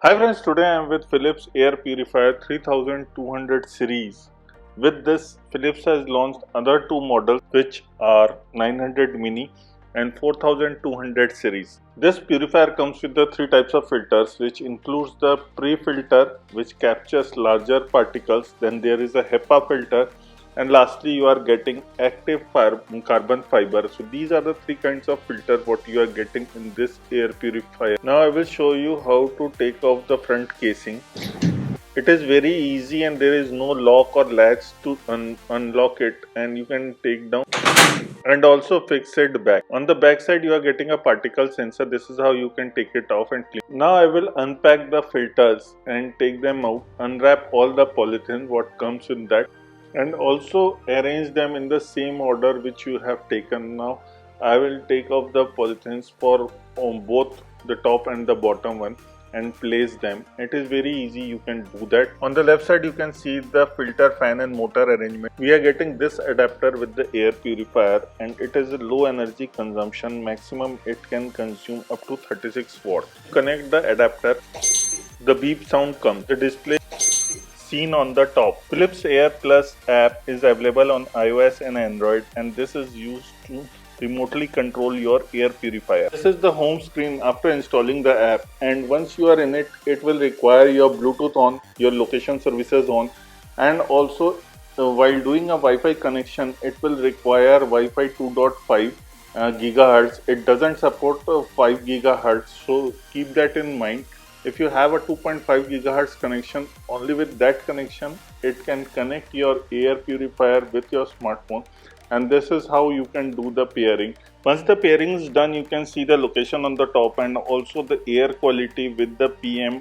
Hi friends, today I am with Philips Air Purifier 3200 series. With this, Philips has launched other two models which are 900 mini and 4200 series. This purifier comes with the three types of filters, which includes the pre-filter which captures larger particles. Then there is a HEPA filter, and lastly you are getting active carbon fiber. So these are the three kinds of filter what you are getting in this air purifier. Now I will show you how to take off the front casing. It is very easy and there is no lock or latch to unlock it, and you can take down and also fix it back. On the back side you are getting a particle sensor. This is how you can take it off and clean. Now I will unpack the filters and take them out, unwrap all the polythene what comes with that, and also arrange them in the same order which you have taken. Now I will take off the polythenes for both the top and the bottom one and place them. It is very easy, you can do that. On the left side you can see the filter, fan and motor arrangement. We are getting this adapter with the air purifier, and it is a low energy consumption. Maximum it can consume up to 36 watts. Connect the adapter, the beep sound comes. The display seen on the top. Philips Air Plus app is available on iOS and Android, and this is used to remotely control your air purifier. This is the home screen after installing the app, and once you are in it, it will require your Bluetooth on, your location services on, and also while doing a Wi-Fi connection, it will require Wi-Fi 2.5 gigahertz. It doesn't support 5 gigahertz, so keep that in mind. If you have a 2.5 gigahertz connection, only with that connection it can connect your air purifier with your smartphone, and this is how you can do the pairing. Once the pairing is done, you can see the location on the top and also the air quality with the PM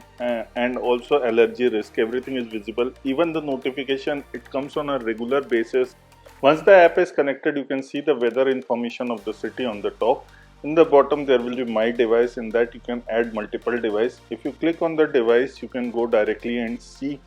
and also allergy risk. Everything is visible. Even the notification, it comes on a regular basis. Once the app is connected, you can see the weather information of the city on the top. In the bottom there will be my device. In that you can add multiple device. If you click on the device, you can go directly and see.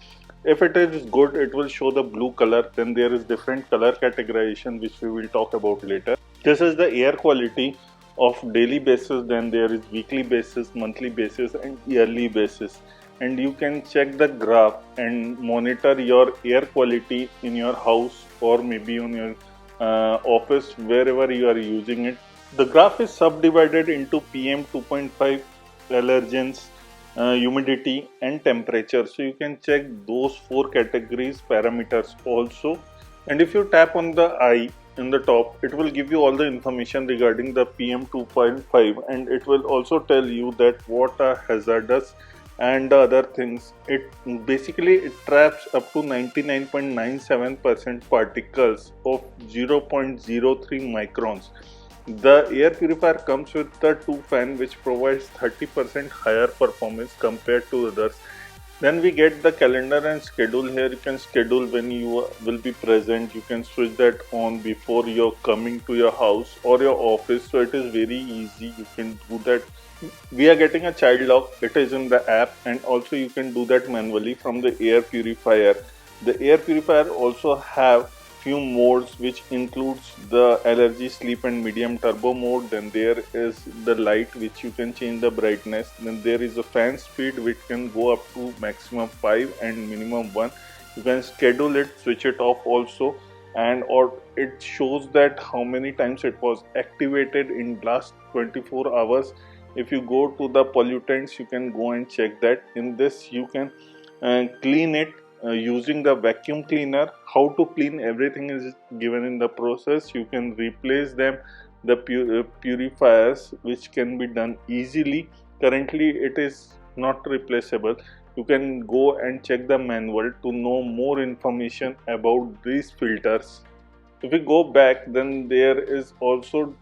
If it is good, it will show the blue color. Then there is different color categorization which we will talk about later. This is the air quality of daily basis. Then there is weekly basis, monthly basis and yearly basis. And you can check the graph and monitor your air quality in your house or maybe on your office, wherever you are using it. The graph is subdivided into PM 2.5, allergens, humidity and temperature. So you can check those four categories parameters also. And if you tap on the eye in the top, it will give you all the information regarding the PM 2.5, and it will also tell you that what are hazardous and the other things. It basically it traps up to 99.97% particles of 0.03 microns. The air purifier comes with the two fan which provides 30% higher performance compared to others. Then we get the calendar and schedule. Here you can schedule when you will be present. You can switch that on before you're coming to your house or your office. So it is very easy. You can do that. We are getting a child lock. It is in the app, and also you can do that manually from the air purifier. The air purifier also have few modes which includes the allergy, sleep and medium turbo mode. Then there is the light which you can change the brightness. Then there is a fan speed which can go up to maximum 5 and minimum 1. You can schedule it, switch it off also, and or it shows that how many times it was activated in last 24 hours. If you go to the pollutants, you can go and check that. In this you can clean it using the vacuum cleaner. How to clean everything is given in the process. You can replace them, the purifiers, which can be done easily. Currently it is not replaceable. You can go and check the manual to know more information about these filters. If we go back, then there is also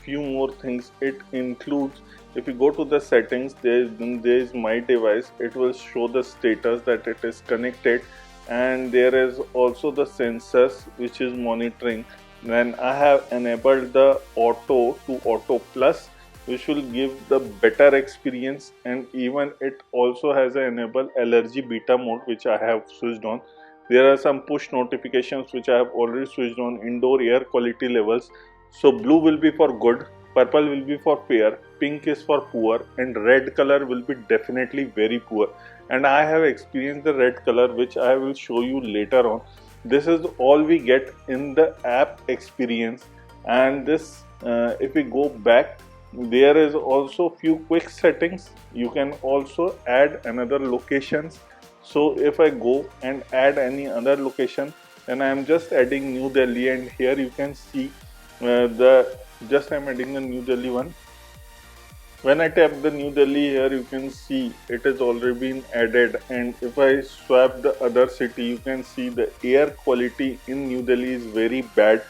few more things. It includes, if you go to the settings, there is my device. It will show the status that it is connected, and there is also the sensors which is monitoring. Then I have enabled the auto to auto plus, which will give the better experience, and even it also has an enable allergy beta mode which I have switched on. There are some push notifications which I have already switched on. Indoor air quality levels, so blue will be for good, purple will be for fair, pink is for poor, and red color will be definitely very poor. And I have experienced the red color, which I will show you later on. This is all we get in the app experience. And this, if we go back, there is also few quick settings. You can also add another locations. So if I go and add any other location, then I am just adding New Delhi, and here you can see I'm adding the New Delhi one. When I tap the New Delhi here, you can see it has already been added. And if I swap the other city, you can see the air quality in New Delhi is very bad.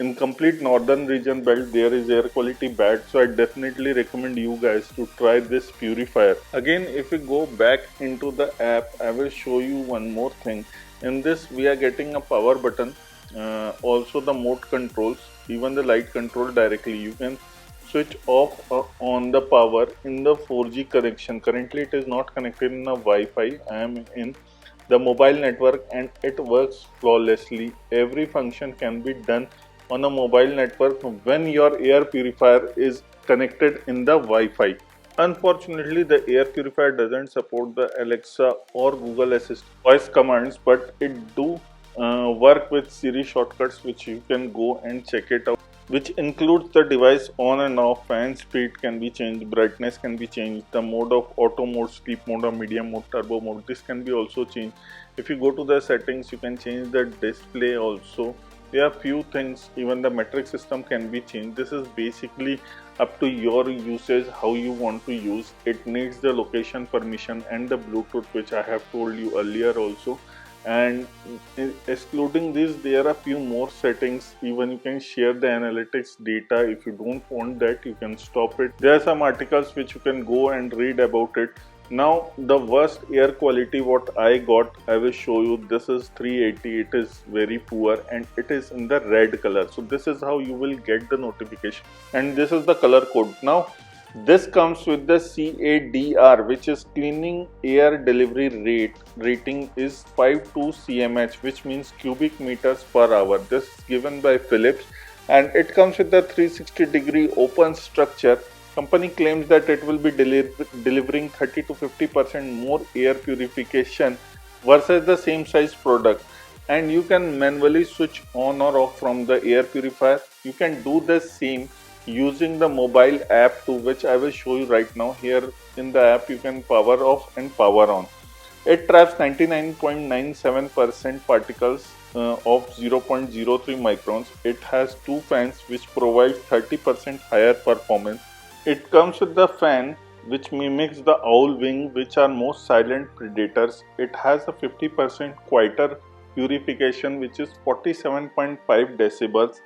In complete northern region belt, there is air quality bad. So I definitely recommend you guys to try this purifier. Again, if we go back into the app, I will show you one more thing. In this, we are getting a power button, also the mode controls, even the light control directly. You can switch off on the power in the 4G connection. Currently it is not connected in a Wi-Fi. I am in the mobile network and it works flawlessly. Every function can be done on a mobile network when your air purifier is connected in the Wi-Fi. Unfortunately, the air purifier doesn't support the Alexa or Google Assistant voice commands, but it do work with Siri shortcuts, which you can go and check it out, which includes the device on and off, fan speed can be changed, brightness can be changed, the mode of auto mode, sleep mode or medium mode, turbo mode, this can be also changed. If you go to the settings, you can change the display also. There are few things, even the metric system can be changed. This is basically up to your usage, how you want to use. It needs the location permission and the Bluetooth, which I have told you earlier also. And excluding this, there are few more settings. Even you can share the analytics data. If you don't want that, you can stop it. There are some articles which you can go and read about it. Now the worst air quality what I got, I will show you. This is 380. It is very poor and it is in the red color. So this is how you will get the notification, and this is the color code. Now this comes with the CADR, which is cleaning air delivery rate. Rating is 52 cmh, which means cubic meters per hour. This is given by Philips, and it comes with the 360-degree open structure. Company claims that it will be delivering 30 to 50% more air purification versus the same size product. And you can manually switch on or off from the air purifier. You can do the same using the mobile app too, which I will show you right now. Here in the app, you can power off and power on. It traps 99.97% particles of 0.03 microns. It has two fans which provide 30% higher performance. It comes with the fan which mimics the owl wing, which are most silent predators. It has a 50% quieter purification, which is 47.5 decibels.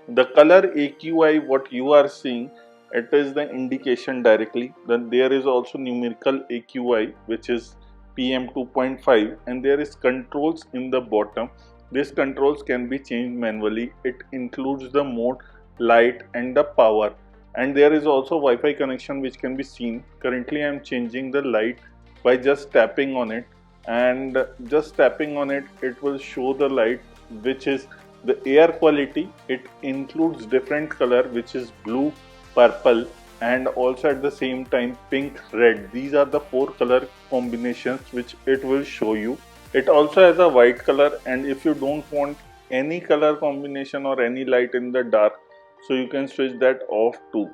The color AQI what you are seeing, it is the indication directly. Then there is also numerical AQI, which is PM 2.5, and there is controls in the bottom. These controls can be changed manually. It includes the mode, light and the power. And there is also Wi-Fi connection which can be seen. Currently I am changing the light by just tapping on it, and just tapping on it, it will show the light, which is the air quality. It includes different color, which is blue, purple, and also at the same time pink, red. These are the four color combinations which it will show you. It also has a white color, and if you don't want any color combination or any light in the dark, so you can switch that off too.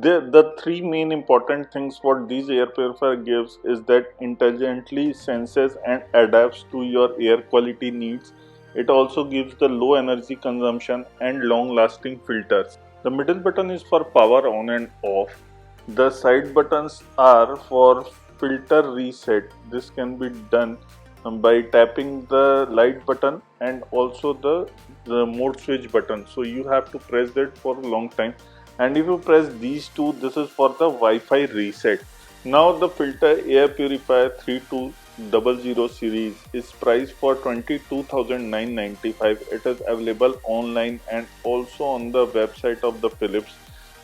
The three main important things what these air purifier gives is that intelligently senses and adapts to your air quality needs. It also gives the low energy consumption and long lasting filters. The middle button is for power on and off. The side buttons are for filter reset. This can be done by tapping the light button and also the mode switch button. So you have to press that for a long time. And if you press these two, this is for the Wi-Fi reset. Now the filter air purifier 3200 series is priced for 22,995. It is available online and also on the website of the Philips.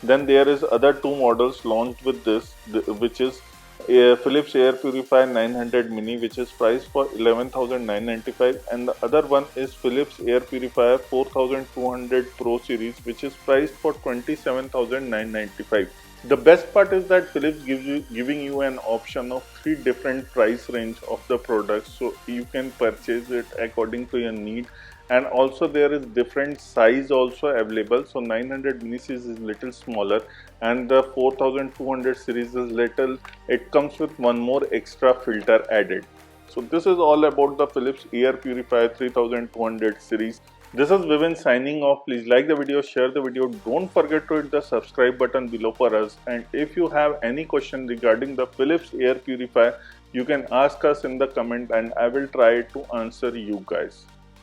Then there is other two models launched with this, which is Philips Air Purifier 900 Mini, which is priced for 11,995, and the other one is Philips Air Purifier 4200 Pro Series, which is priced for 27,995. The best part is that Philips giving you an option of 3 different price range of the products, so you can purchase it according to your need. And also there is different size also available. So 900 mini series is little smaller, and the 4200 series is little, it comes with one more extra filter added. So this is all about the Philips Air Purifier 3200 series. This is Vivin signing off. Please like the video, share the video. Don't forget to hit the subscribe button below for us. And if you have any question regarding the Philips Air Purifier, you can ask us in the comment and I will try to answer you guys.